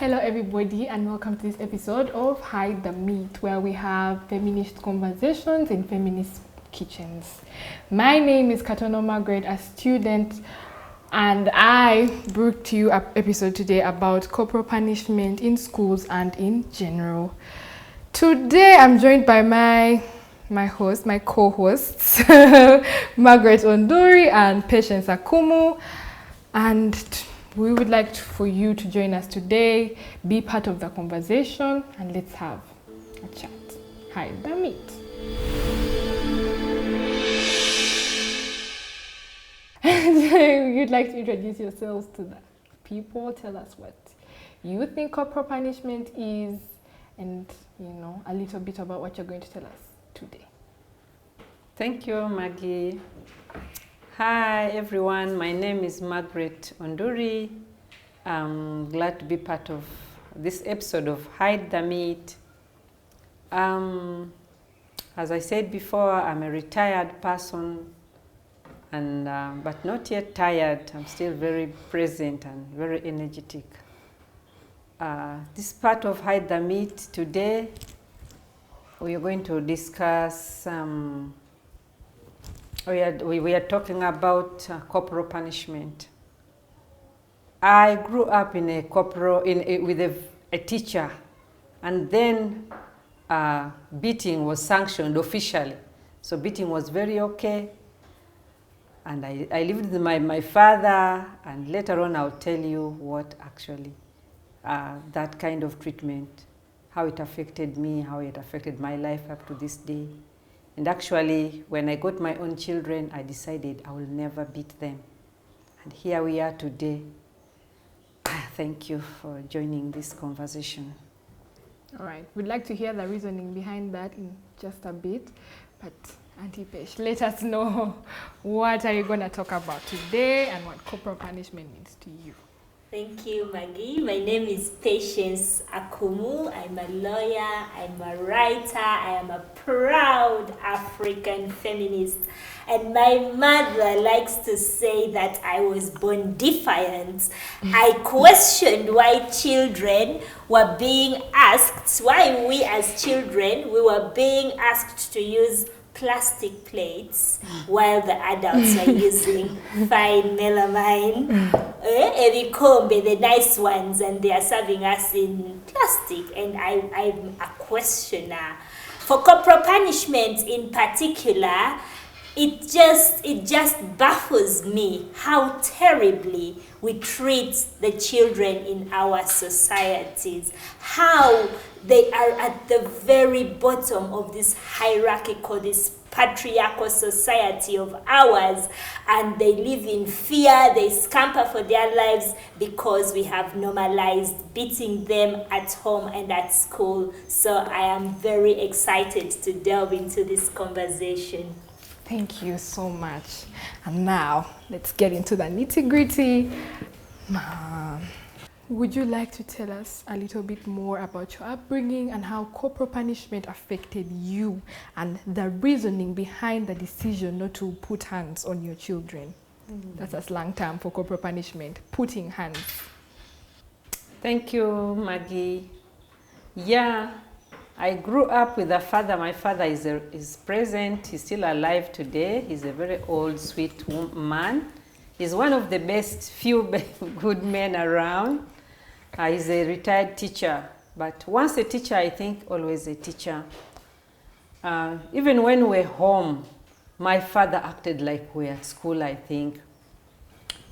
Hello everybody and welcome to this episode of Hide the Meat, where we have feminist conversations in feminist kitchens. My name is Margaret, a student, and I brought to you an episode today about corporal punishment in schools and in general. Today I'm joined by my co-hosts, Margaret Ondori and Patience Akumu, and we would like for you to join us today, be part of the conversation, and let's have a chat. Hide the meat. You'd like to introduce yourselves to the people, tell us what you think corporal punishment is, and a little bit about what you're going to tell us today. Thank you, Maggie. Hi everyone, my name is Margaret Onduri. I'm glad to be part of this episode of Hide the Meat. As I said before, I'm a retired person, and but not yet tired. I'm still very present and very energetic. This part of Hide the Meat today, we are going to discuss we are talking about corporal punishment. I grew up in with a teacher, and then beating was sanctioned officially. So beating was very okay. And I lived with my father, and later on I'll tell you what actually that kind of treatment, how it affected me, how it affected my life up to this day. And actually, when I got my own children, I decided I will never beat them. And here we are today. Thank you for joining this conversation. All right, we'd like to hear the reasoning behind that in just a bit. But Auntie Pesh, let us know, what are you going to talk about today and what corporal punishment means to you? Thank you, Maggie. My name is Patience Akumu. I'm a lawyer, I'm a writer, I am a proud African feminist. And my mother likes to say that I was born defiant. I questioned why children were being asked, why we as children, we were being asked to use plastic plates while the adults are using fine melamine, evikombe, the nice ones, and they are serving us in plastic. And I'm a questioner. For corporal punishment in particular, it just baffles me how terribly we treat the children in our societies, how they are at the very bottom of this hierarchical, this patriarchal society of ours, and they live in fear, they scamper for their lives because we have normalized beating them at home and at school. So I am very excited to delve into this conversation. Thank you so much. And now, let's get into the nitty-gritty. Would you like to tell us a little bit more about your upbringing and how corporal punishment affected you and the reasoning behind the decision not to put hands on your children? That's a slang term for corporal punishment, putting hands. Thank you, Maggie. Yeah, I grew up with a father. My father is present. He's still alive today. He's a very old, sweet man. He's one of the best few good men around. He's a retired teacher. But once a teacher, I think always a teacher. Even when we're home, my father acted like we're at school, I think.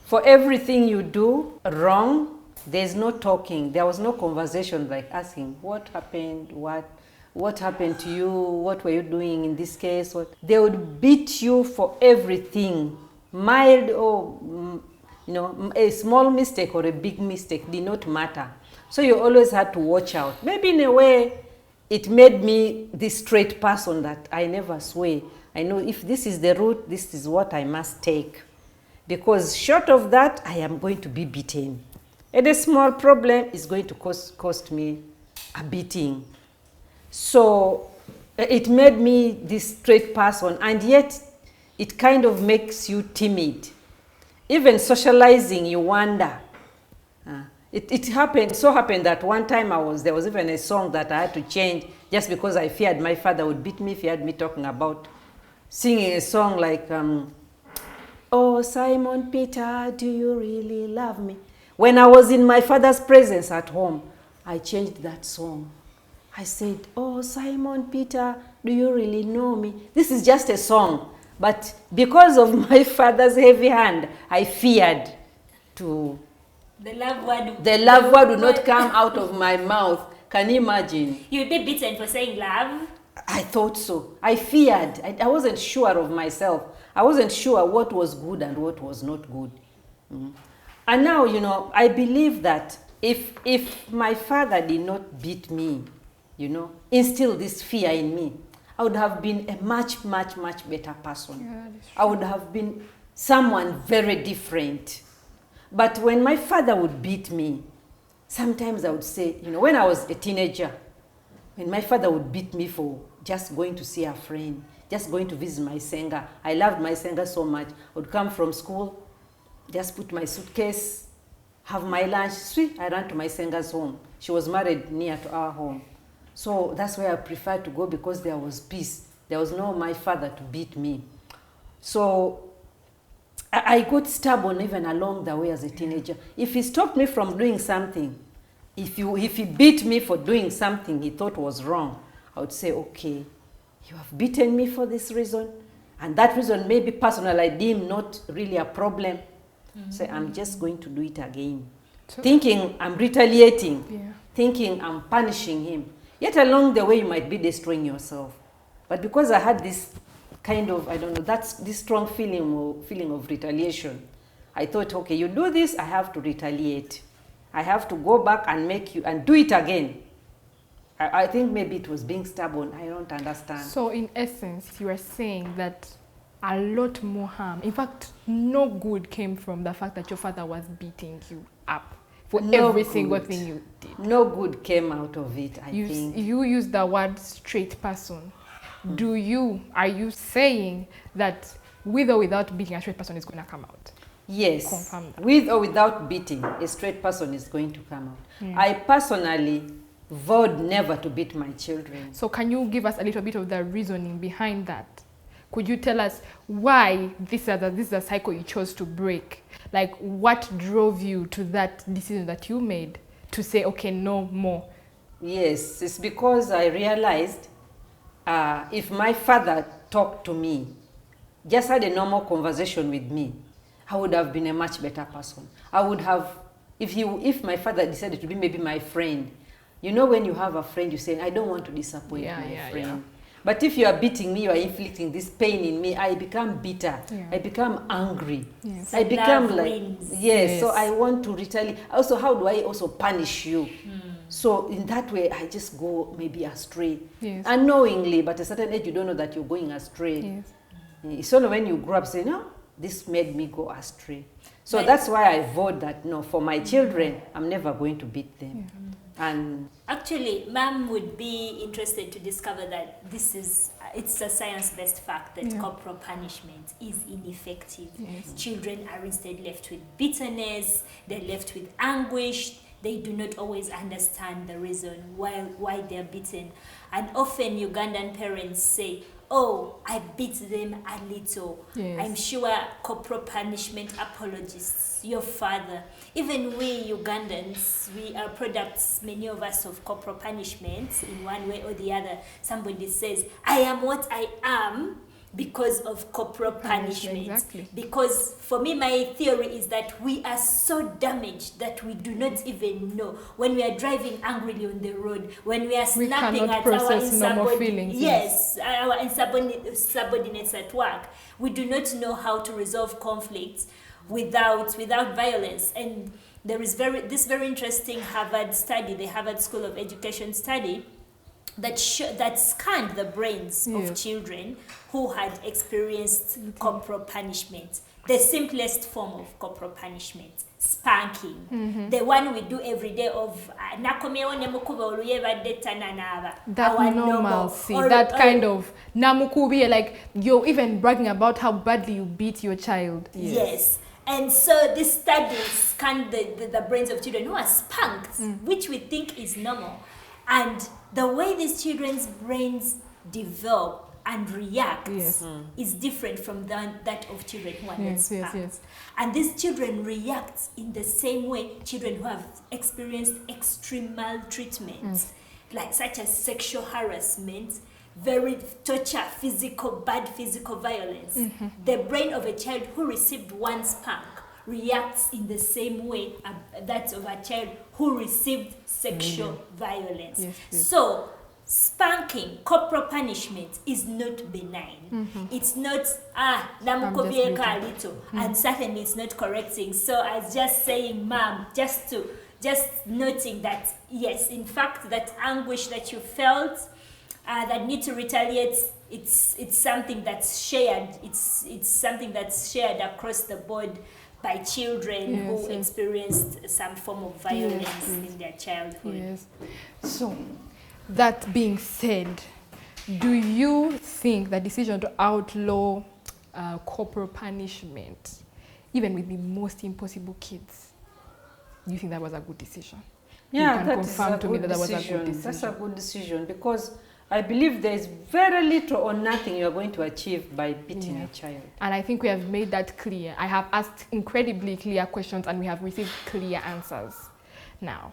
For everything you do wrong, there's no talking. There was no conversation like asking, what happened? What happened to you? What were you doing in this case? They would beat you for everything. Mild or, a small mistake or a big mistake did not matter. So you always had to watch out. Maybe in a way, it made me this straight person that I never sway. I know if this is the route, this is what I must take. Because short of that, I am going to be beaten. And a small problem is going to cost me a beating. So it made me this straight person, and yet it kind of makes you timid. Even socializing, you wonder. it happened that one time there was even a song that I had to change just because I feared my father would beat me if he had me talking about singing a song like, oh, Simon Peter, do you really love me? When I was in my father's presence at home, I changed that song. I said, oh, Simon Peter, do you really know me? This is just a song. But because of my father's heavy hand, I feared to... The love word would not come out of my mouth. Can you imagine? You'd be beaten for saying love? I thought so. I feared. I wasn't sure of myself. I wasn't sure what was good and what was not good. And now, you know, I believe that if my father did not beat me, you know, instill this fear in me, I would have been a much, much, much better person. Yeah, that is true. I would have been someone very different. But when my father would beat me, sometimes I would say, you know, when I was a teenager, when my father would beat me for just going to see a friend, just going to visit my Senga. I loved my Senga so much. I would come from school, just put my suitcase, have my lunch. I ran to my Senga's home. She was married near to our home. So that's where I preferred to go because there was peace. There was no my father to beat me. So I got stubborn even along the way as a teenager. If he stopped me from doing something, if he beat me for doing something he thought was wrong, I would say, okay, you have beaten me for this reason, and that reason maybe personal I deem not really a problem. So I'm just going to do it again. Thinking I'm retaliating, thinking I'm punishing him. Yet along the way you might be destroying yourself. But because I had this kind of, I don't know, that's this strong feeling of retaliation, I thought, okay, you do this, I have to retaliate. I have to go back and make you, and do it again. I think maybe it was being stubborn. I don't understand. So in essence, you are saying that a lot more harm, in fact, no good came from the fact that your father was beating you up for every single thing you did. No good came out of it, I think. You use the word straight person. Are you saying that with or without beating, a straight person is going to come out? Yes. Confirm that. With or without beating, a straight person is going to come out. I personally vowed never to beat my children. So can you give us a little bit of the reasoning behind that? Could you tell us why this is a cycle you chose to break? Like, what drove you to that decision that you made to say, okay, no more? Yes, it's because I realized if my father talked to me, just had a normal conversation with me, I would have been a much better person. I would have, if my father decided to be maybe my friend, you know, when you have a friend, you say, I don't want to disappoint my friend. Yeah. But if you are beating me, you are inflicting this pain in me, I become bitter. Yeah. I become angry. Yes. I become like, yes, so I want to retaliate. Also, how do I also punish you? So in that way, I just go maybe astray. Yes. Unknowingly, but at a certain age, you don't know that you're going astray. Yes. It's only when you grow up, say, no, this made me go astray. So that's why I vote that, no, for my children, I'm never going to beat them. Yeah. And actually, Mom would be interested to discover that it's a science-based fact that corporal punishment is ineffective. Yes. Children are instead left with bitterness, they're left with anguish, they do not always understand the reason why they're beaten. And often Ugandan parents say, oh, I beat them a little. Yes. I'm sure corporal punishment apologists, your father, even we Ugandans, we are products, many of us, of corporal punishment in one way or the other. Somebody says, I am what I am because of corporal punishment. Exactly. Because for me, my theory is that we are so damaged that we do not even know. When we are driving angrily on the road, when we are snapping at our insubordinates at work, we do not know how to resolve conflicts without violence. And there is this very interesting Harvard study, the Harvard School of Education study, that scanned the brains of children who had experienced corporal punishment. The simplest form of corporal punishment, spanking. The one we do every day of that normalcy, that kind of namukubi, like you're even bragging about how badly you beat your child. Yes. And so this study scanned the brains of children who are spanked, which we think is normal. And the way these children's brains develop and react is different from that of children who are not spanked. And these children react in the same way children who have experienced extreme maltreatment, like such as sexual harassment, very torture, bad physical violence. The brain of a child who received one spank reacts in the same way that of a child who received sexual violence. So spanking, corporal punishment is not benign. It's not namukobieka little, and certainly it's not correcting. So I was just saying, ma'am, just noting that yes, in fact, that anguish that you felt, that need to retaliate, it's something that's shared. It's something that's shared across the board by children who experienced some form of violence in their childhood. So, that being said, do you think the decision to outlaw corporal punishment, even with the most impossible kids, do you think that was a good decision? Yeah, you can confirm to me that was a good decision. That's a good decision, because I believe there is very little or nothing you are going to achieve by beating a child. And I think we have made that clear. I have asked incredibly clear questions and we have received clear answers. Now,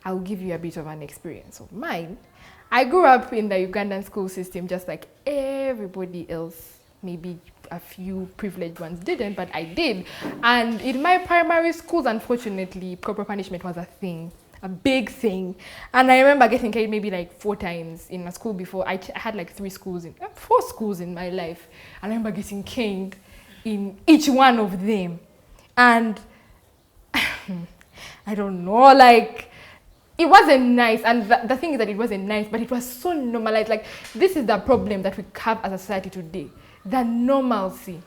I'll give you a bit of an experience of mine. I grew up in the Ugandan school system just like everybody else. Maybe a few privileged ones didn't, but I did. And in my primary schools, unfortunately, corporal punishment was a thing. A big thing. And I remember getting caned maybe like 4 times in a school before. I had like 4 schools in my life. And I remember getting caned in each one of them. And I don't know, like, it wasn't nice. And the thing is that it wasn't nice, but it was so normalized. Like, this is the problem that we have as a society today. The normalcy.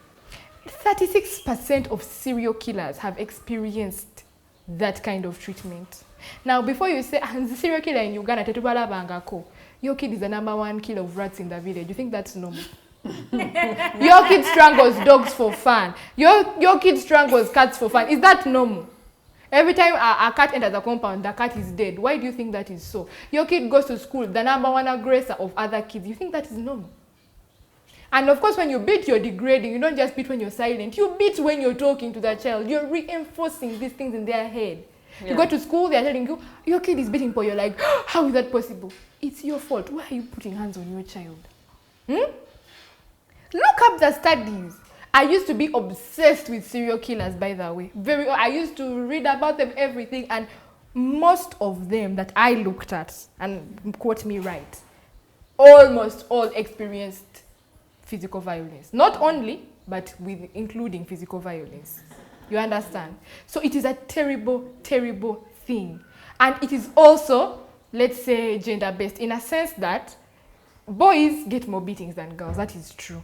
36% of serial killers have experienced that kind of treatment. Now, before you say, the serial killer in Uganda, your kid is the #1 killer of rats in the village, you think that's normal? Your kid strangles dogs for fun. Your kid strangles cats for fun. Is that normal? Every time a cat enters a compound, the cat is dead. Why do you think that is so? Your kid goes to school, the #1 aggressor of other kids. You think that is normal? And of course, when you beat, you're degrading. You don't just beat when you're silent. You beat when you're talking to the child. You're reinforcing these things in their head. Yeah. You go to school, they're telling you, your kid is beating for you. You're like, how is that possible? It's your fault. Why are you putting hands on your child? Look up the studies. I used to be obsessed with serial killers, by the way. I used to read about them, everything. And most of them that I looked at, and quote me right, almost all experienced physical violence. Not only, but including physical violence. You understand? So it is a terrible, terrible thing. And it is also, let's say, gender-based in a sense that boys get more beatings than girls. That is true.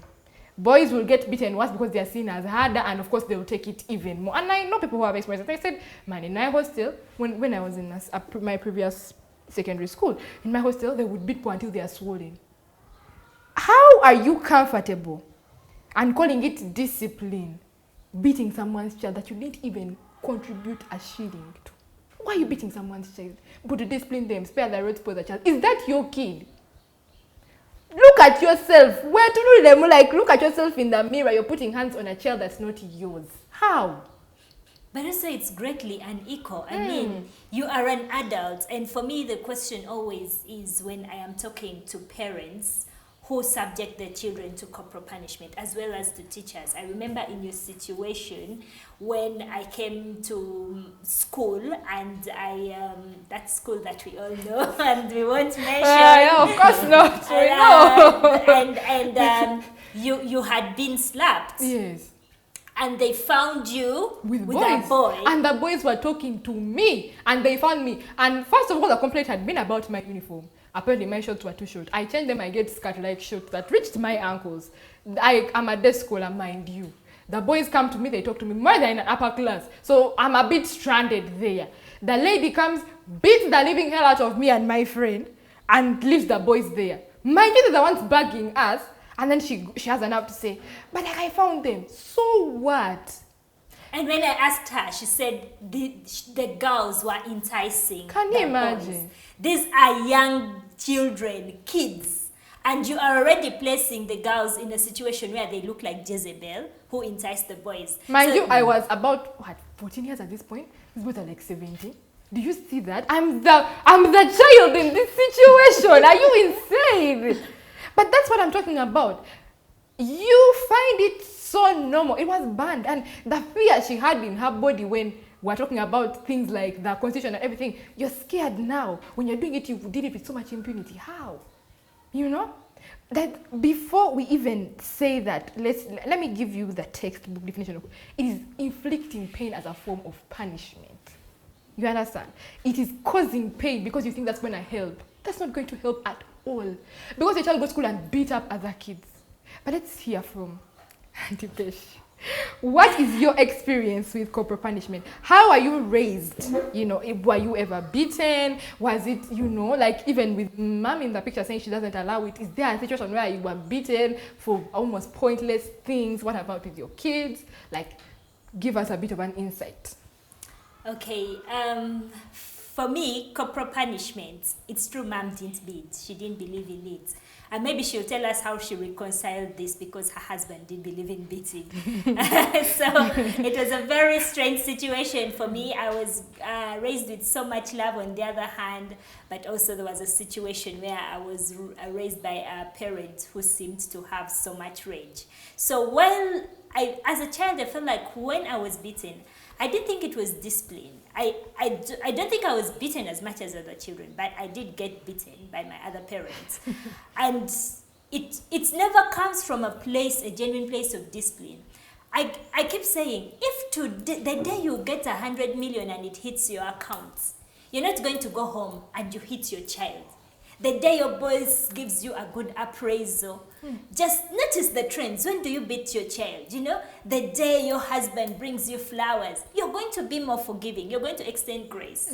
Boys will get beaten worse because they are seen as harder, and of course they will take it even more. And I know people who have experienced it. I said, man, in my hostel, when I was in my previous secondary school, in my hostel, they would beat people until they are swollen. How are you comfortable and calling it discipline, beating someone's child that you didn't even contribute a shilling to? Why are you beating someone's child? But to discipline them, spare the rod, spoil the child. Is that your kid? Look at yourself. Where to do them? Like, look at yourself in the mirror. You're putting hands on a child that's not yours. How? But also it's greatly unequal. I mean, you are an adult. And for me, the question always is when I am talking to parents who subject their children to corporal punishment, as well as to teachers. I remember in your situation when I came to school, and that school that we all know, and we won't mention. Yeah, of course not. We know. And you had been slapped. Yes. And they found you with boys. a boy. And the boys were talking to me, and they found me. And first of all, the complaint had been about my uniform. Apparently, my shorts were too short. I changed them. I get skirt-like shorts that reached my ankles. I'm a day schooler, mind you. The boys come to me. They talk to me more than in upper class. So I'm a bit stranded there. The lady comes, beats the living hell out of me and my friend, and leaves the boys there. My kids are the ones bugging us. And then she has enough to say, but like I found them. So what? And when I asked her, she said the girls were enticing. Can you imagine? Boys. These are young children, kids. And you are already placing the girls in a situation where they look like Jezebel, who enticed the boys. Mind you, I was about, 14 years at this point? These boys are like 17. Do you see that? I'm the child in this situation. Are you insane? But that's what I'm talking about. You find it so normal. It was banned. And the fear she had in her body when we're talking about things like the constitution and everything, you're scared now. When you're doing it, you did it with so much impunity. How? You know? That before we even say that, let me give you the textbook definition of it is inflicting pain as a form of punishment. You understand? It is causing pain because you think that's going to help. That's not going to help at all. Because your child goes to school and beat up other kids. But let's hear from Auntie Pesh. What is your experience with corporal punishment? How are you raised? You know, were you ever beaten? Was it, you know, like even with mom in the picture saying she doesn't allow it, is there a situation where you were beaten for almost pointless things? What about with your kids? Like, give us a bit of an insight. Okay, for me, corporal punishment, it's true mom didn't beat. She didn't believe in it. And maybe she'll tell us how she reconciled this because her husband didn't believe in beating. So it was a very strange situation for me. I was raised with so much love on the other hand, but also there was a situation where I was raised by a parent who seemed to have so much rage. So as a child, I felt like when I was beaten, I didn't think it was discipline. I don't think I was beaten as much as other children, but I did get beaten by my other parents. And it never comes from a genuine place of discipline. I keep saying, if the day you get 100 million and it hits your account, you're not going to go home and you hit your child. The day your boss gives you a good appraisal, just notice the trends. When do you beat your child? You know, the day your husband brings you flowers, you're going to be more forgiving. You're going to extend grace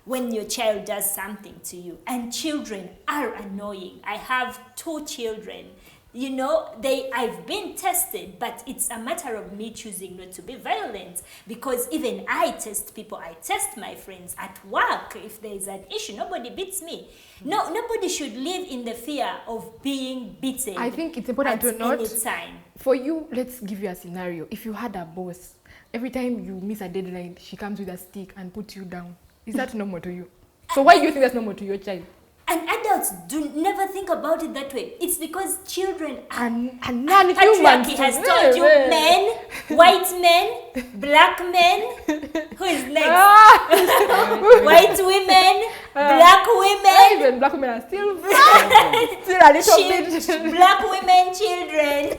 when your child does something to you. And children are annoying. I have 2 children. You know, I've been tested, but it's a matter of me choosing not to be violent, because even I test people. I test my friends at work. If there is an issue, nobody beats me. No, nobody should live in the fear of being beaten. I think it's important to note, any time. For you, let's give you a scenario. If you had a boss, every time you miss a deadline, she comes with a stick and puts you down. Is that normal to you? So why do you think that's normal to your child? And adults never think about it that way. It's because children and patriarchy has told you men, white men, black men. Who is next? White women, black women. Even black women are still a little bit. Black women, children.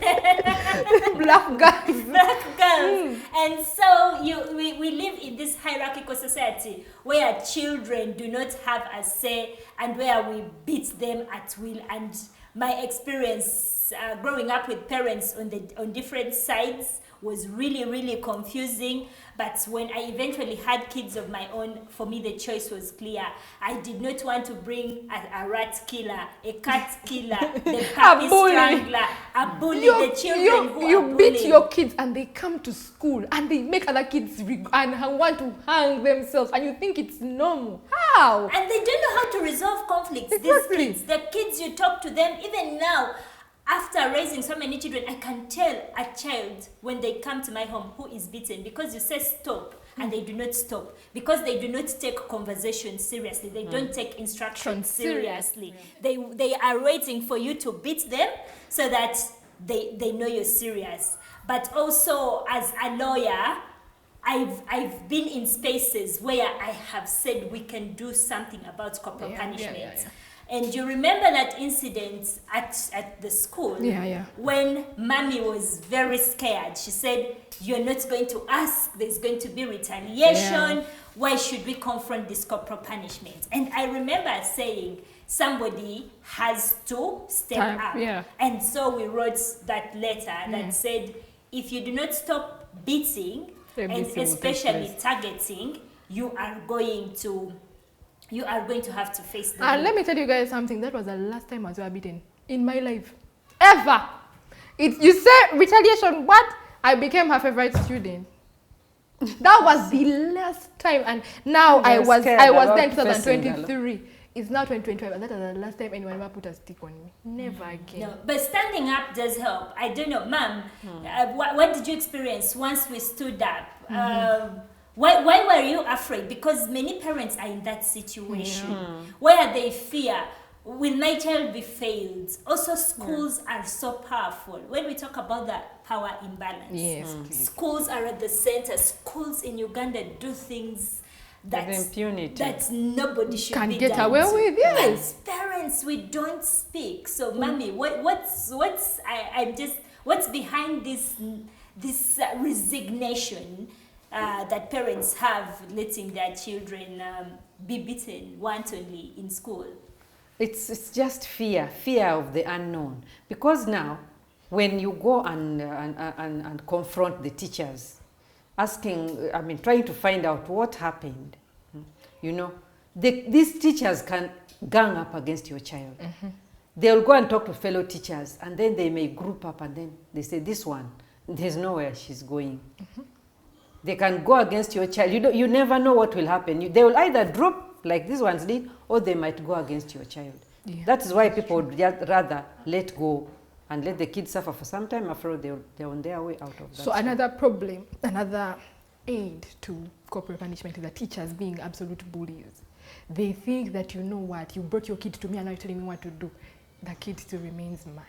Black girls. Black girls. And so we live in this hierarchical society where children do not have a say and where we beat them at will. And my experience growing up with parents on different sides was really, really confusing. But when I eventually had kids of my own, for me the choice was clear. I did not want to bring a rat killer, a cat killer, the puppy strangler, a bully, the children who you are beat bullying. your kids and they come to school and they make other kids and want to hang themselves, and you think it's normal. How? And they don't know how to resolve conflicts. Exactly. These kids, the kids you talk to them, even now, after raising so many children, I can tell a child when they come to my home who is beaten, because you say stop and they do not stop, because they do not take conversation seriously. They don't take instruction seriously. They are waiting for you to beat them so that they know you're serious. But also, as a lawyer, I've been in spaces where I have said we can do something about corporal punishment. Yeah. And you remember that incident at the school when mommy was very scared. She said, you're not going to ask, there's going to be retaliation. Why should we confront this corporal punishment? And I remember saying, somebody has to step up. And so we wrote that letter that said, if you do not stop beating, and especially targeting, you are going to have to face the And let me tell you guys something. That was the last time I was ever beaten in my life. Ever. You say retaliation, what? I became her favorite student. That was the last time, and now I You're was scared then about facing the law. 2023. It's now 2025, and that was the last time anyone ever put a stick on me. Never again. No, but standing up does help. I don't know, Mom. What did you experience once we stood up? Why were you afraid? Because many parents are in that situation where they fear, will my child be failed? Also, schools are so powerful. When we talk about the power imbalance, Yes, schools are at the center. Schools in Uganda do things With impunity. that nobody should Can be get done away to. with, yes. As parents, we don't speak. So, Mommy, what's behind this resignation that parents have, letting their children be beaten wantonly in school? It's just fear of the unknown. Because now, when you go and confront the teachers, trying to find out what happened, these teachers can gang up against your child. They'll go and talk to fellow teachers, and then they may group up, and then they say, this one, there's nowhere she's going. They can go against your child. You never know what will happen. They will either drop like these ones did, or they might go against your child. Yeah, that is why people would rather let go and let the kids suffer for some time. After all, they're on their way out of that. So another problem, another aid to corporal punishment is the teachers being absolute bullies. They think that, you know what, you brought your kid to me and now you're telling me what to do. The kid still remains mine.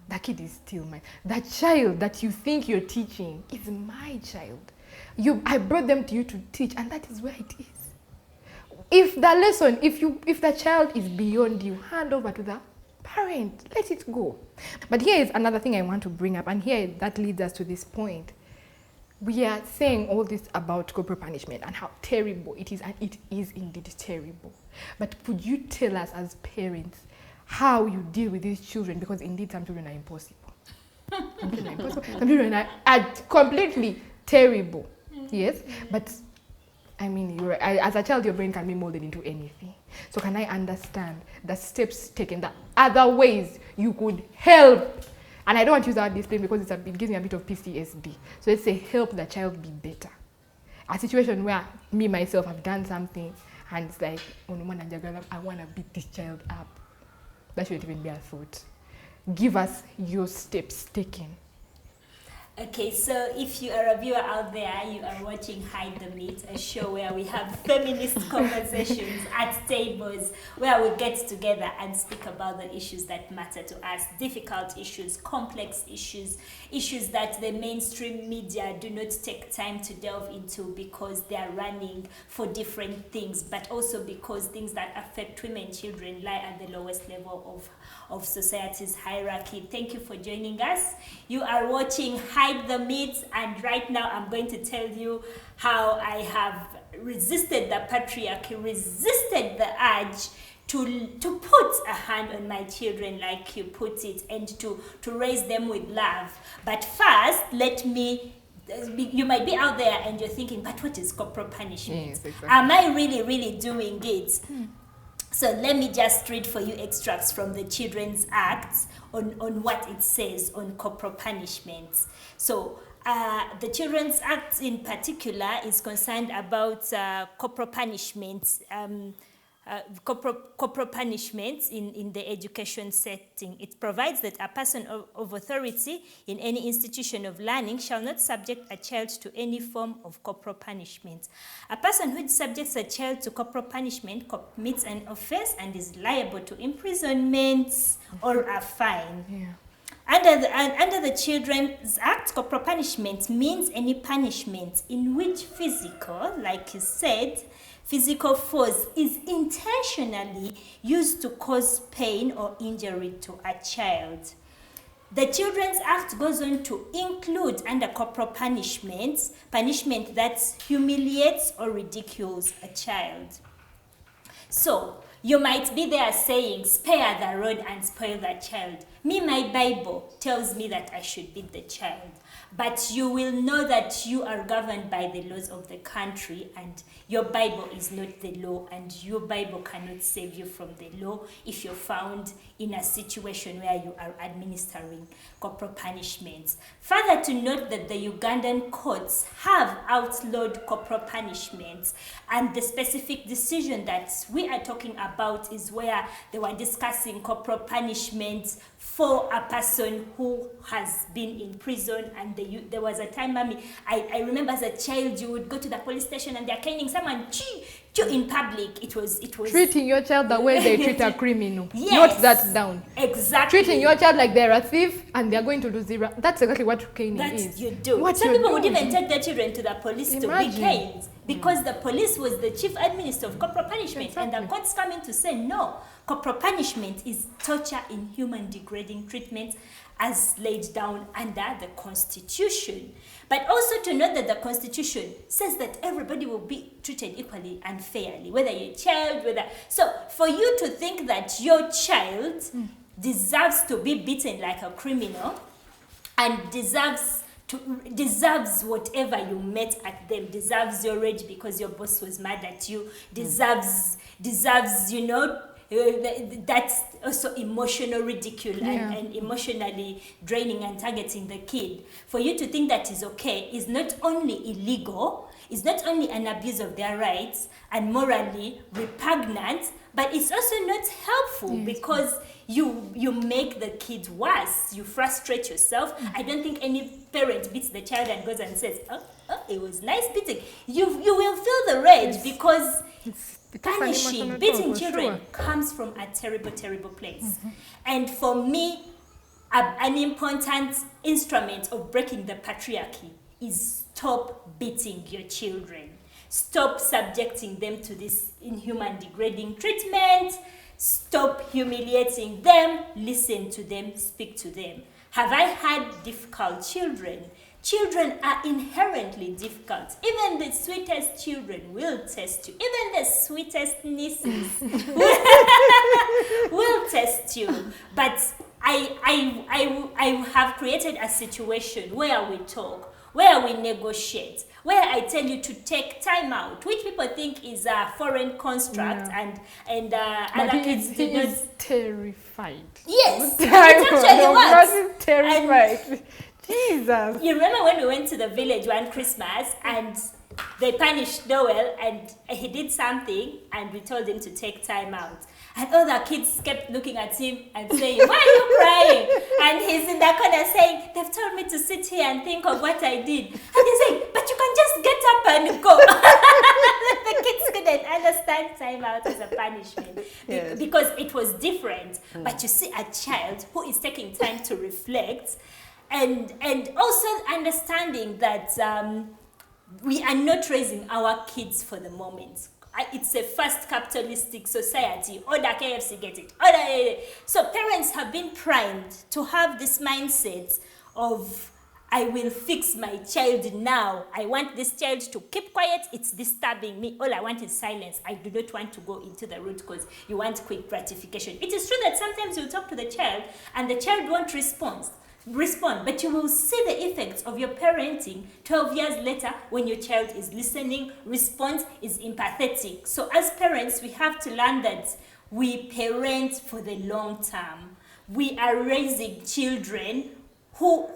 The kid is still mine. The child that you think you're teaching is my child. I brought them to you to teach, and that is where it is. If the lesson, if the child is beyond you, hand over to the parent. Let it go. But here is another thing I want to bring up, and here that leads us to this point. We are saying all this about corporal punishment and how terrible it is, and it is indeed terrible. But could you tell us as parents how you deal with these children? Because indeed some children are impossible. Some children are impossible. Some children are completely terrible. Yes, but I mean, as a child, your brain can be molded into anything. So can I understand the steps taken, the other ways you could help? And I don't want to use that discipline because it gives me a bit of PTSD. So let's say help the child be better. A situation where me, myself, have done something and it's like, I want to beat this child up. That shouldn't even be a thought. Give us your steps taken. Okay, so if you are a viewer out there, you are watching Hide the Meat, a show where we have feminist conversations at tables, where we get together and speak about the issues that matter to us, difficult issues, complex issues, issues that the mainstream media do not take time to delve into because they are running for different things, but also because things that affect women, children lie at the lowest level of society's hierarchy. Thank you for joining us. You are watching Hide the Meat, and right now I'm going to tell you how I have resisted the patriarchy, resisted the urge to put a hand on my children, like you put it, and to raise them with love. But first, you might be out there and you're thinking, but what is corporal punishment? Yes, exactly. Am I really doing it? So let me just read for you extracts from the Children's Act on what it says on corporal punishments. So the Children's Act in particular is concerned about corporal punishments, corporal punishments in the education setting. It provides that a person of authority in any institution of learning shall not subject a child to any form of corporal punishment. A person who subjects a child to corporal punishment commits an offense and is liable to imprisonment or a fine. Yeah. Under the Children's Act, corporal punishment means any punishment in which physical, like you said, physical force is intentionally used to cause pain or injury to a child. The Children's Act goes on to include under corporal punishment that humiliates or ridicules a child. So, you might be there saying, spare the rod and spoil the child. My Bible tells me that I should beat the child. But you will know that you are governed by the laws of the country, and your Bible is not the law, and your Bible cannot save you from the law if you're found in a situation where you are administering corporal punishments. Further to note that the Ugandan courts have outlawed corporal punishments, and the specific decision that we are talking about is where they were discussing corporal punishments for a person who has been in prison. And there was a time, Mommy, I remember as a child, you would go to the police station and they're caning someone in public. It was treating your child the way they treat a criminal. Yes. Not that down. Exactly. Treating your child like they're a thief and they're going to do zero. That's exactly what caning is. You do. What Some you're people would doing. even take their children to the police to be caned, because the police was the chief administrator of corporal punishment. Exactly. And the court's coming to say, no, corporal punishment is torture, inhuman, degrading treatment as laid down under the Constitution. But also to note that the Constitution says that everybody will be treated equally and fairly, whether you're a child, So for you to think that your child deserves to be beaten like a criminal and deserves whatever you met at them, deserves your rage because your boss was mad at you, deserves that's also emotional ridicule and emotionally draining and targeting the kid. For you to think that is okay is not only illegal, is not only an abuse of their rights and morally repugnant, but it's also not helpful because you make the kid worse. You frustrate yourself. I don't think any parent beats the child and goes and says, oh, it was nice beating. You will feel the rage because punishing, beating children comes from a terrible, terrible place. And for me, an important instrument of breaking the patriarchy is stop beating your children. Stop subjecting them to this inhuman, degrading treatment. Stop humiliating them. Listen to them. Speak to them. Have I had difficult children? Children are inherently difficult. Even the sweetest children will test you. Even the sweetest nieces will test you. But I have created a situation where we talk, where we negotiate, where I tell you to take time out, which people think is a foreign construct, and other kids he is terrified. Yes, it actually was. Terrified. Jesus. You remember when we went to the village one Christmas and they punished Noel and he did something and we told him to take time out. And all the kids kept looking at him and saying, why are you crying? And he's in the corner saying, they've told me to sit here and think of what I did. And he's saying, but you can just get up and go. The kids couldn't understand time out as a punishment because it was different. But you see a child who is taking time to reflect and also understanding that we are not raising our kids for the moment. It's a fast capitalistic society. Order KFC, get it. Order. So parents have been primed to have this mindset of, I will fix my child now. I want this child to keep quiet. It's disturbing me. All I want is silence. I do not want to go into the root cause. You want quick gratification. It is true that sometimes you talk to the child and the child won't respond, but you will see the effects of your parenting 12 years later when your child is listening, responds, is empathetic. So as parents, we have to learn that we parent for the long term. We are raising children who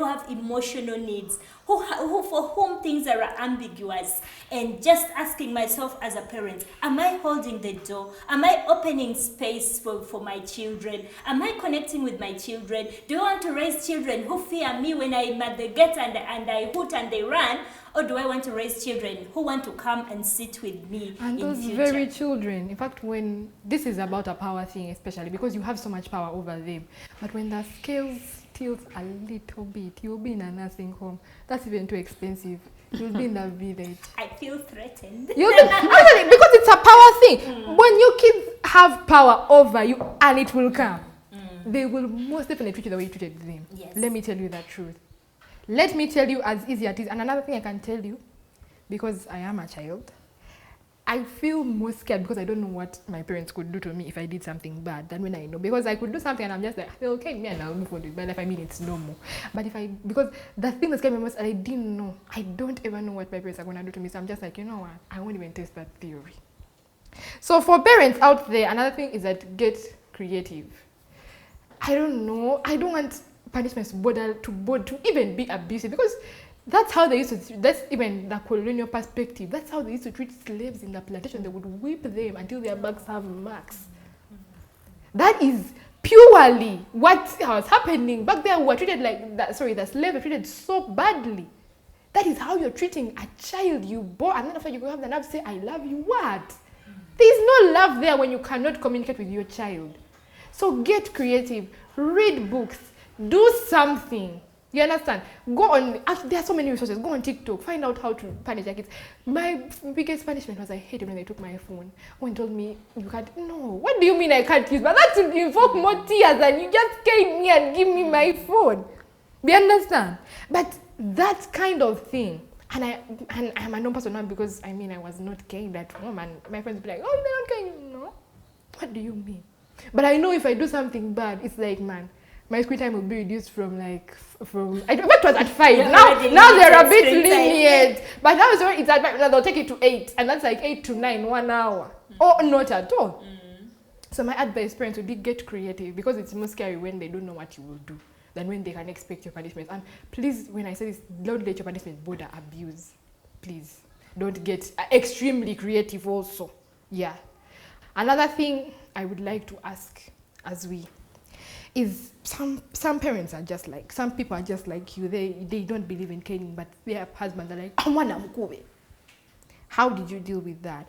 have emotional needs, who for whom things are ambiguous, and just asking myself as a parent, am I holding the door? Am I opening space for my children? Am I connecting with my children? Do I want to raise children who fear me when I'm at the gate and I hoot and they run? Or do I want to raise children who want to come and sit with me and in those future? very children, in fact, when this is about a power thing, especially because you have so much power over them, but when the scales tilt a little bit, you'll be in a nursing home. That's even too expensive. You'll be in the village. I feel threatened. Actually, because it's a power thing. When your kids have power over you, and it will come, they will most definitely treat you the way you treated them. Yes. Let me tell you the truth. Let me tell you as easy as it is. And another thing I can tell you, because I am a child, I feel more scared because I don't know what my parents could do to me if I did something bad than when I know. Because I could do something and I'm just like, okay, me and I'll move on with my life. I mean, it's normal. But because the thing that scared me most, I didn't know. I don't ever know what my parents are going to do to me. So I'm just like, you know what? I won't even test that theory. So for parents out there, another thing is that get creative. I don't know. I don't want punishments to even be abusive because that's how they used to, that's even the colonial perspective. That's how they used to treat slaves in the plantation. They would whip them until their backs have marks. That is purely what was happening. Back there, we were treated like that. Sorry, the slaves were treated so badly. That is how you're treating a child you bore. And then after you go have the nerve to say, I love you. What? There is no love there when you cannot communicate with your child. So get creative. Read books. Do something. You understand? Go on. Actually, there are so many resources. Go on TikTok. Find out how to punish your kids. My biggest punishment was I hated when they took my phone. When told me, you can't. No. What do you mean I can't use? But that would invoke more tears and you just cane me and give me my phone. Do you understand? But that kind of thing. And I'm a known person now because, I mean, I was not caned at home. And my friends would be like, oh, they're not caned. No. What do you mean? But I know if I do something bad, it's like, man, my screen time will be reduced from I don't know, it was at 5. Now they're a bit lenient. But now it's at 5. Now they'll take it to 8. And that's like 8 to 9, 1 hour. Or not at all. So my advice, parents, would be get creative because it's more scary when they don't know what you will do than when they can expect your punishment. And please, when I say this, don't let your punishment border abuse. Please. Don't get extremely creative also. Yeah. Another thing I would like to ask is some parents are just like, some people are just like you. They don't believe in caning, but their husbands are like, how did you deal with that?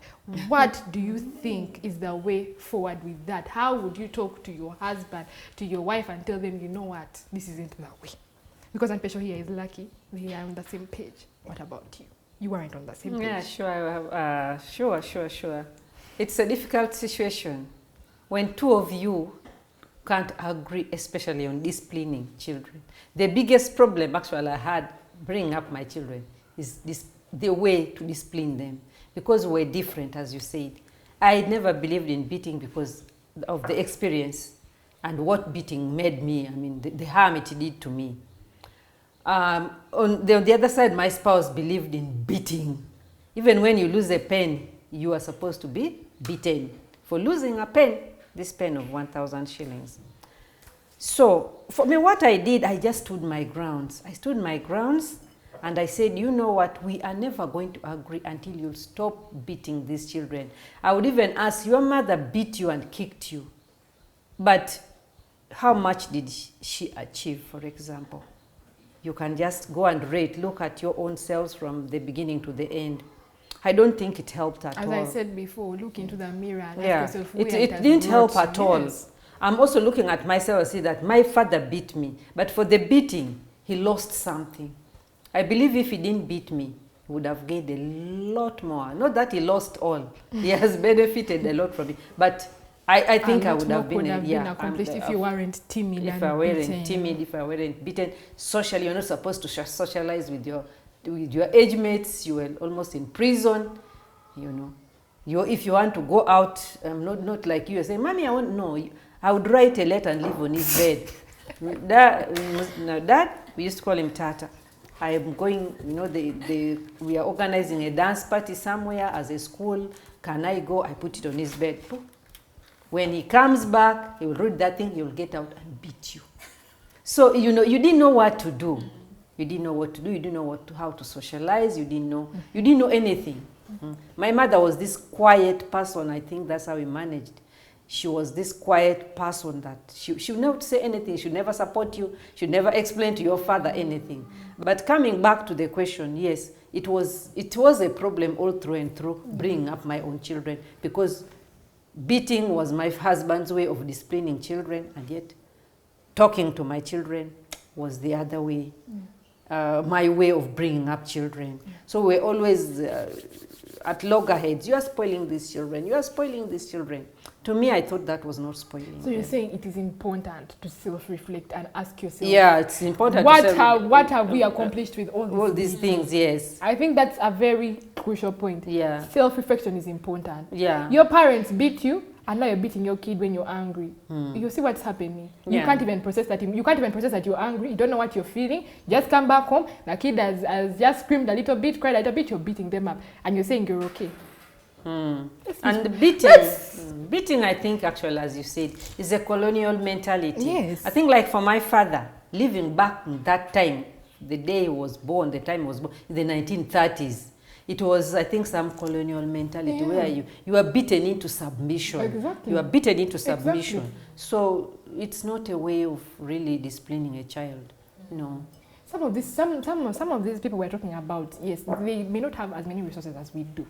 What do you think is the way forward with that? How would you talk to your husband, to your wife, and tell them, you know what, this isn't the way? Because I'm sure here is lucky. We are on the same page. What about you? You weren't on the same page. Yeah, sure. It's a difficult situation when two of you can't agree, especially on disciplining children. The biggest problem actually I had bringing up my children is the way to discipline them, because we're different, as you said. I never believed in beating because of the experience and what beating made me, I mean, the harm it did to me. On the other side, my spouse believed in beating. Even when you lose a pen, you are supposed to be beaten. For losing a pen, this pen of 1,000 shillings. So, for me, what I did, I just stood my grounds. I stood my grounds and I said, you know what, we are never going to agree until you stop beating these children. I would even ask, your mother beat you and kicked you, but how much did she achieve, for example? You can just go and rate, look at your own selves from the beginning to the end. I don't think it helped at all. As I said before, look into the mirror and yeah. ask yourself, it didn't help at all. Yes. I'm also looking at myself and see that my father beat me, but for the beating, he lost something. I believe if he didn't beat me, he would have gained a lot more. Not that he lost all. He has benefited a lot from it. But I think I would have been accomplished if you weren't timid. If I weren't timid, if I weren't beaten. Socially, you're not supposed to socialize with your age mates. You were almost in prison, you know. If you want to go out, not like you say, Mommy, I want, no. I would write a letter and leave on his bed. Dad, we used to call him Tata. I am going, you know, we are organizing a dance party somewhere as a school. Can I go? I put it on his bed. When he comes back, he will read that thing, he will get out and beat you. So, you know, you didn't know what to do. You didn't know what to do. You didn't know how to socialize. You didn't know anything. My mother was this quiet person. I think that's how we managed. She was this quiet person that she would never say anything. She would never support you. She would never explain to your father anything. But coming back to the question, yes, it was a problem all through and through bringing up my own children, because beating was my husband's way of disciplining children, and yet talking to my children was the other way. my way of bringing up children. So we're always at loggerheads. You are spoiling these children. You are spoiling these children. To me, I thought that was not spoiling. So you're saying it is important to self-reflect and ask yourself. Yeah, it's important. What have we accomplished with all these things? Yes. I think that's a very crucial point. Yeah. Self-reflection is important. Yeah. Your parents beat you, and now you're beating your kid when you're angry. You see what's happening. You can't even process that. You can't even process that you're angry. You don't know what you're feeling. Just come back home. The kid has just screamed a little bit, cried a little bit. You're beating them up, and you're saying you're okay. And beating, I think, actually, as you said, is a colonial mentality. Yes. I think, like for my father, living back in that time, the day he was born, the time he was born, in the 1930s, it was, I think, some colonial mentality where you are beaten into submission. Exactly. You are beaten into submission. Exactly. So it's not a way of really disciplining a child, you know. Some of these people we're talking about, yes, they may not have as many resources as we do.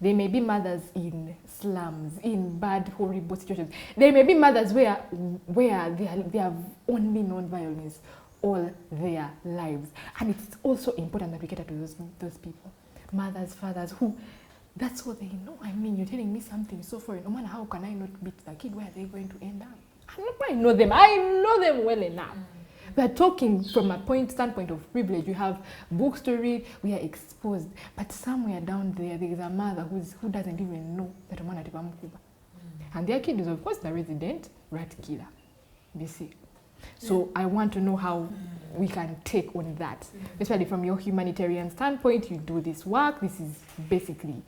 They may be mothers in slums, in bad, horrible situations. They may be mothers where they have only known violence all their lives. And it's also important that we cater to those people. Mothers, fathers, who, that's what they know. I mean, you're telling me something so foreign. No matter how can I not beat the kid, where are they going to end up? I know them. I know them well enough. We are talking from a standpoint of privilege. We have books to read. We are exposed. But somewhere down there is a mother who doesn't even know that a man at Kuba. And their kid is, of course, the resident rat killer. You see. So I want to know how we can take on that. Especially from your humanitarian standpoint, you do this work. This is basically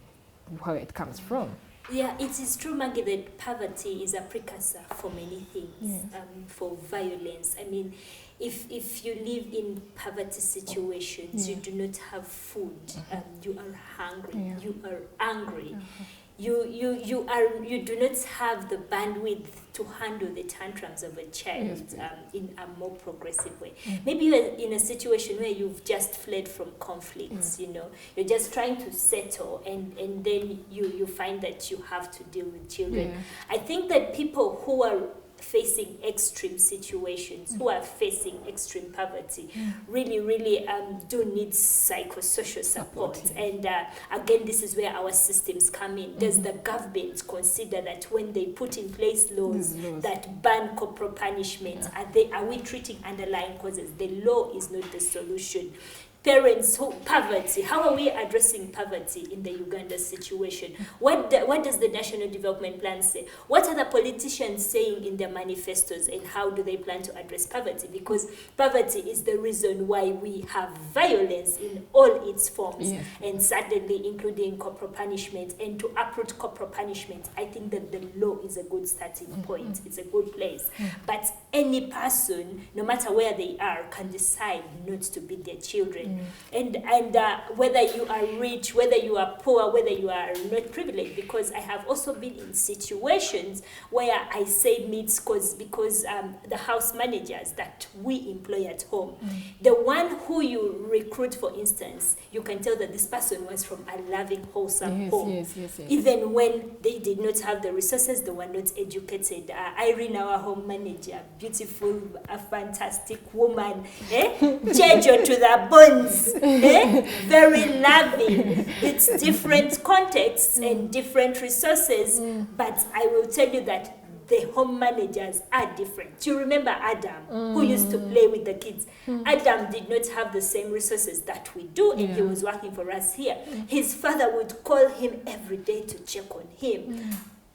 where it comes from. Yeah, it is true, Maggie, that poverty is a precursor for many things, for violence. I mean, if you live in poverty situations, you do not have food, you are hungry, you are angry, you do not have the bandwidth to handle the tantrums of a child in a more progressive way. Maybe you're in a situation where you've just fled from conflicts, you know, you're just trying to settle, and then you find that you have to deal with children. I think that people who are facing extreme situations, who are facing extreme poverty, really do need psychosocial support. And again, this is where our systems come in. Does the government consider that when they put in place laws that ban corporal punishment, are we treating underlying causes? The law is not the solution. Parents, poverty, how are we addressing poverty in the Uganda situation? What does the National Development Plan say? What are the politicians saying in their manifestos, and how do they plan to address poverty? Because poverty is the reason why we have violence in all its forms, and certainly including corporal punishment. And to uproot corporal punishment, I think that the law is a good starting point. It's a good place. But any person, no matter where they are, can decide not to beat their children. And whether you are rich, whether you are poor, whether you are not privileged, because I have also been in situations where I say meets because the house managers that we employ at home, the one who you recruit, for instance, you can tell that this person was from a loving, wholesome home. Even when they did not have the resources, they were not educated. Irene, our home manager, beautiful, a fantastic woman, Jejo to the bones. Very loving. It's different contexts and different resources, but I will tell you that the home managers are different. You remember Adam, who used to play with the kids. Adam did not have the same resources that we do, and he was working for us here. His father would call him every day to check on him.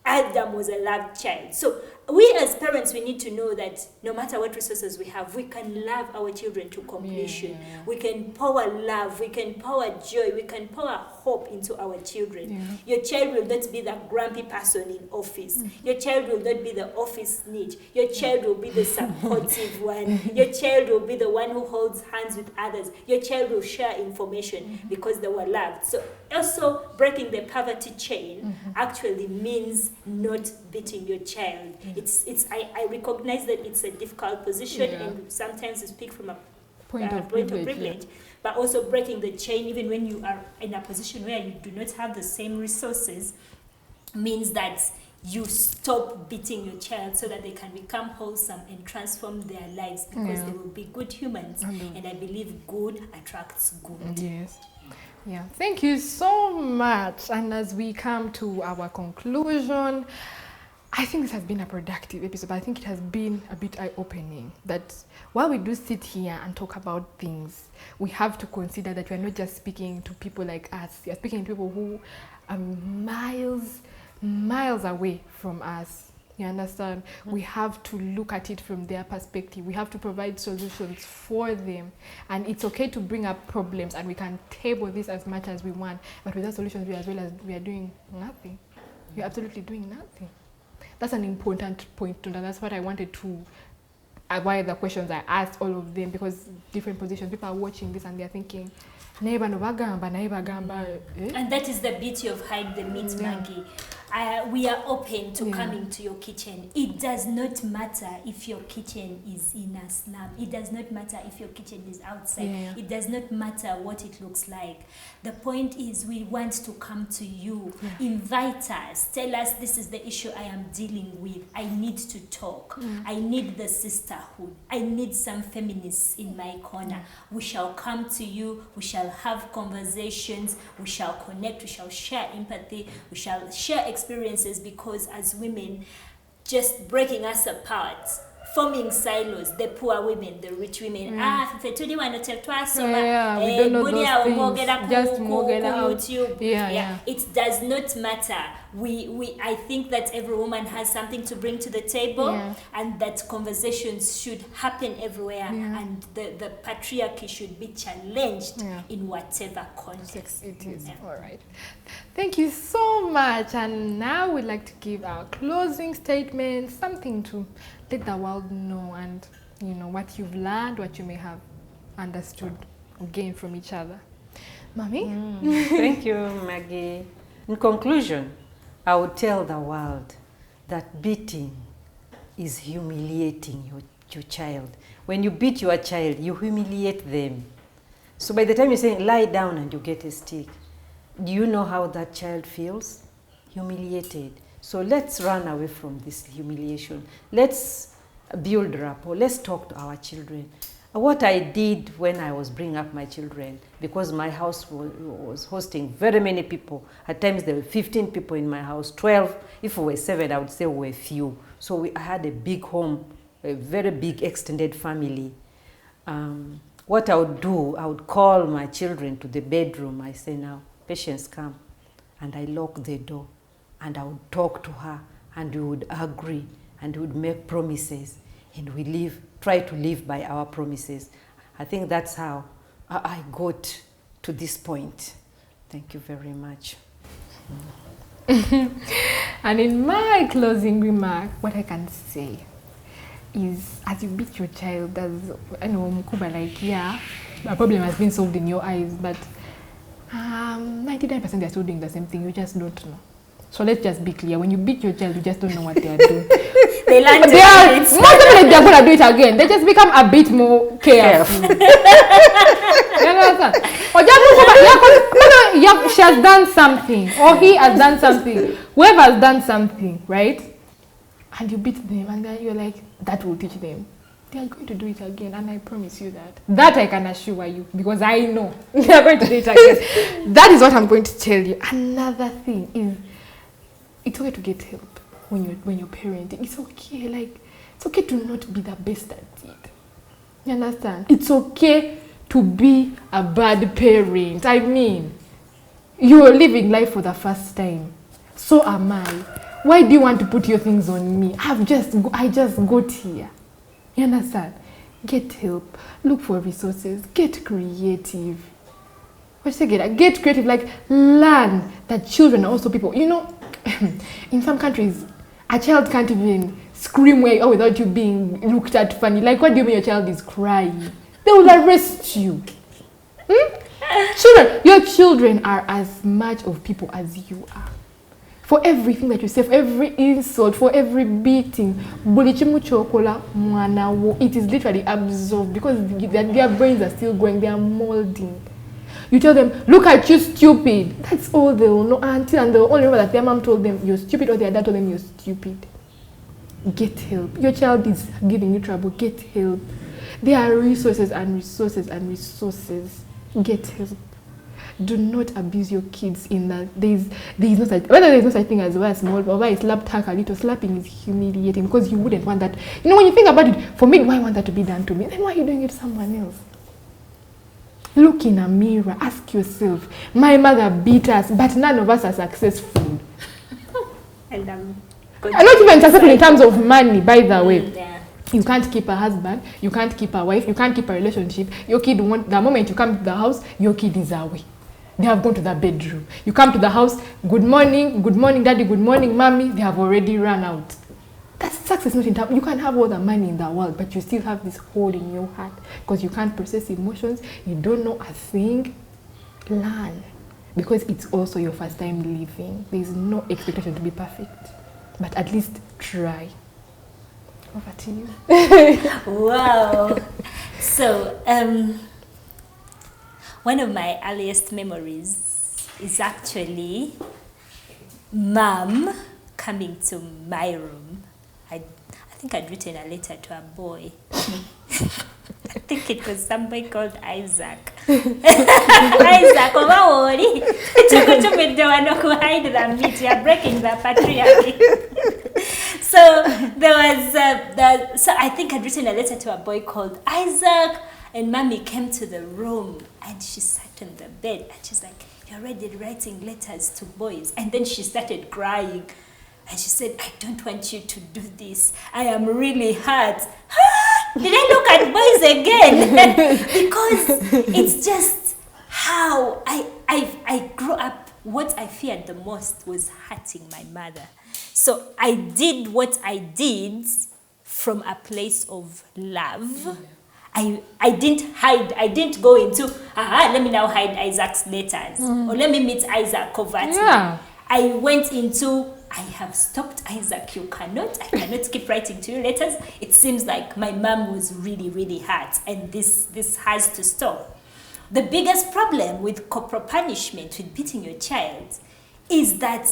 Adam was a loved child. So we as parents, we need to know that no matter what resources we have, we can love our children to completion. We can pour love, we can pour joy, we can pour hope into our children. Your child will not be the grumpy person in office. Your child will not be the office snitch. Your child will be the supportive one. Your child will be the one who holds hands with others. Your child will share information because they were loved. So also breaking the poverty chain actually means not beating your child. I recognize that it's a difficult position, and sometimes you speak from a point of privilege, but also breaking the chain, even when you are in a position where you do not have the same resources, means that you stop beating your child so that they can become wholesome and transform their lives, because they will be good humans. And I believe good attracts good. Yes. Yeah. Thank you so much. And as we come to our conclusion, I think this has been a productive episode, but I think it has been a bit eye-opening that while we do sit here and talk about things, we have to consider that we're not just speaking to people like us. We're speaking to people who are miles away from us. You understand? We have to look at it from their perspective. We have to provide solutions for them. And it's okay to bring up problems, and we can table this as much as we want, but without solutions, we are doing nothing. We're absolutely doing nothing. That's an important point to know. That's what I wanted to avoid the questions I asked all of them, because different positions, people are watching this and they're thinking, neighbor no bagamba, neighbor gamba. And that is the beauty of Hide the Meat, Maggie. We are open to coming to your kitchen. It does not matter if your kitchen is in a slum. It does not matter if your kitchen is outside. It does not matter what it looks like. The point is, we want to come to you. Invite us. Tell us, this is the issue I am dealing with. I need to talk. I need the sisterhood. I need some feminists in my corner. We shall come to you. We shall have conversations. We shall connect. We shall share empathy. We shall share experiences, because as women, just breaking us apart, forming silos, the poor women, the rich women. We don't know those things. Just mogela out. It does not matter. I think that every woman has something to bring to the table, and that conversations should happen everywhere, and the patriarchy should be challenged in whatever context it is. All right. Thank you so much. And now we'd like to give our closing statement, something to let the world know, and what you've learned, what you may have understood or gained from each other. Mommy? Thank you, Maggie. In conclusion, I would tell the world that beating is humiliating your child. When you beat your child, you humiliate them. So by the time you say lie down and you get a stick, do you know how that child feels? Humiliated. So let's run away from this humiliation. Let's build rapport. Let's talk to our children. What I did when I was bringing up my children, because my house was hosting very many people. At times there were 15 people in my house, 12. If we were 7, I would say we were few. So I had a big home, a very big extended family. What I would do, I would call my children to the bedroom. I say, now, Patience, come. And I lock the door. And I would talk to her, and we would agree, and we would make promises, and we try to live by our promises. I think that's how I got to this point. Thank you very much. And in my closing remark, what I can say is, as you beat your child, I know Mkuba, like, a problem has been solved in your eyes, but 99% they're still doing the same thing. You just don't know. So let's just be clear. When you beat your child, you just don't know what they are doing. They learn to most of them, they're going to do it again. They just become a bit more careful. You understand? Or she has done something, or he has done something. Whoever has done something, right? And you beat them, and then you're like, that will teach them. They are going to do it again, and I promise you that. That I can assure you, because I know they are going to do it again. That is what I'm going to tell you. Another thing is, it's okay to get help when you're parenting. It's okay, it's okay to not be the best at it. You understand? It's okay to be a bad parent. I mean, you're living life for the first time. So am I. Why do you want to put your things on me? I just got here. You understand? Get help. Look for resources. Get creative. Get creative. Learn that children are also people. In some countries, a child can't even scream without you being looked at funny. What do you mean your child is crying? They will arrest you. Your children are as much of people as you are. For everything that you say, for every insult, for every beating, it is literally absorbed, because their brains are still growing, they are molding. You tell them, look at you, stupid. That's all they will know until, and they'll only remember that their mom told them you're stupid or their dad told them you're stupid. Get help. Your child is giving you trouble. Get help. There are resources and resources and resources. Get help. Do not abuse your kids in that there's no such, whether there's no such thing as why small or why slapped her a little. Slapping is humiliating because you wouldn't want that. You know, when you think about it, for me, why I want that to be done to me? Then why are you doing it to someone else? Look in a mirror, ask yourself, my mother beat us, but none of us are successful. And I'm not even successful in terms of money, by the way. Yeah. You can't keep a husband, you can't keep a wife, you can't keep a relationship. Your kid won't, the moment you come to the house, your kid is away. They have gone to the bedroom. You come to the house, good morning, daddy, good morning, mommy. They have already run out. That's success, not in time. You can have all the money in the world, but you still have this hole in your heart because you can't process emotions. You don't know a thing. Learn. Because it's also your first time living. There's no expectation to be perfect. But at least try. Over to you. Wow. So, one of my earliest memories is actually mom coming to my room. I think I'd written a letter to a boy. I think it was some boy called Isaac. Isaac, you're breaking the patriarchy. So there was, so I think I'd written a letter to a boy called Isaac, and mommy came to the room and she sat on the bed and she's like, you're already writing letters to boys. And then she started crying and she said, I don't want you to do this. I am really hurt. Did I look at boys again? Because it's just how I grew up. What I feared the most was hurting my mother. So I did what I did from a place of love. I didn't hide. I didn't go into, let me now hide Isaac's letters. Or let me meet Isaac covertly. Yeah. I went into, I have stopped Isaac. I cannot keep writing to you letters. It seems like my mom was really, really hurt. And this has to stop. The biggest problem with corporal punishment, with beating your child, is that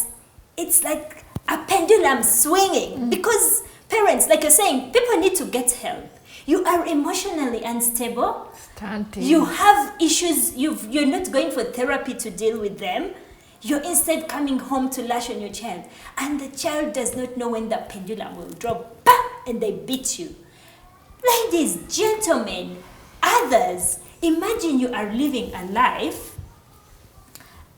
it's like a pendulum swinging. Because parents, like you're saying, people need to get help. You are emotionally unstable. Stunting. You have issues. You're not going for therapy to deal with them. You're instead coming home to lash on your child. And the child does not know when the pendulum will drop. Bah! And they beat you. Ladies, gentlemen, others, imagine you are living a life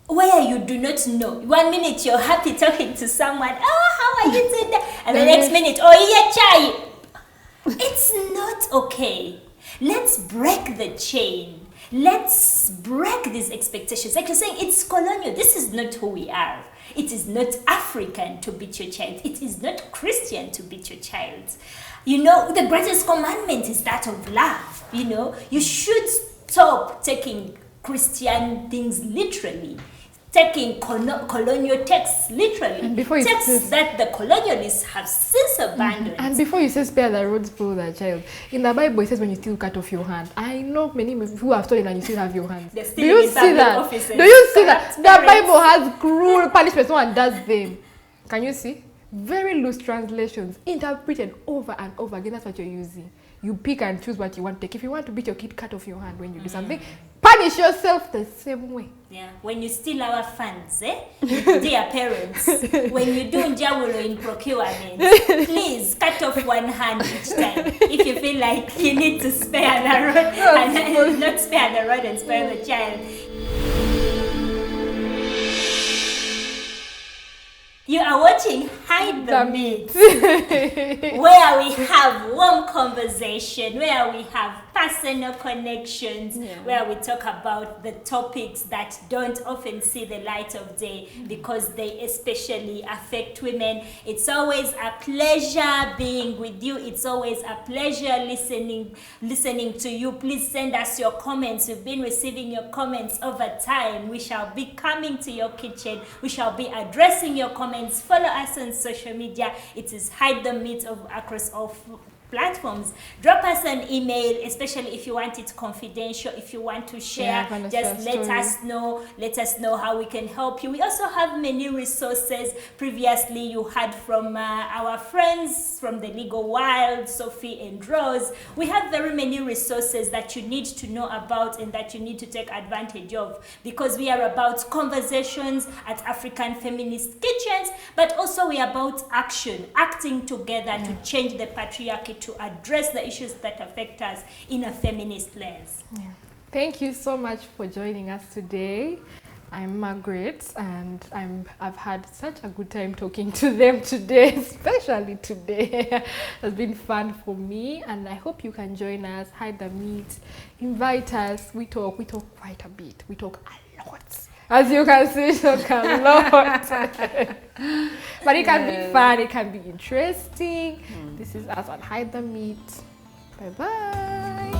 where you do not know. 1 minute you're happy talking to someone. Oh, how are you today? And the next minute, oh, yeah, chai. It's not okay. Let's break the chain. Let's break these expectations. Like you're saying, it's colonial. This is not who we are. It is not African to beat your child. It is not Christian to beat your child. You know, the greatest commandment is that of love. You know, you should stop taking Christian things literally. Taking colonial texts literally. And before texts that the colonialists have since abandoned. And before you say spare the rod, spoil the child. In the Bible, it says when you still cut off your hand. I know many who have stolen and you still have your hand. Do you see that? Offices. Do you see that? The Bible has cruel punishments. No one does them. Can you see? Very loose translations, interpreted over and over again. That's what you're using. You pick and choose what you want to take. If you want to beat your kid, cut off your hand when you do something. Punish yourself the same way. Yeah, when you steal our funds, dear parents, when you do njawulo in procurement, please cut off one hand each time. If you feel like you need to spare the rod, and not spare the rod and spare the child. You are watching Hide the Meat, where we have warm conversation, where we have personal connections, where we talk about the topics that don't often see the light of day because they especially affect women. It's always a pleasure being with you. It's always a pleasure listening to you. Please send us your comments. We've been receiving your comments over time. We shall be coming to your kitchen. We shall be addressing your comments. Follow us on social media. It is Hide the Meat across all platforms. Drop us an email, especially if you want it confidential, if you want to share, just let us know how we can help you. We also have many resources. Previously you heard from our friends from the legal world, Sophie and Rose. We have very many resources that you need to know about and that you need to take advantage of, because we are about conversations at African Feminist Kitchens, but also we are about action, acting together to change the patriarchy, to address the issues that affect us in a feminist lens. Yeah. Thank you so much for joining us today. I'm Margaret, and I've had such a good time talking to them today, especially today. It's been fun for me, and I hope you can join us, hide the meat, invite us. We talk quite a bit. We talk a lot. As you can see, we talk a lot. But it can be fun, it can be interesting. This is us on Hide the Meat. Bye-bye.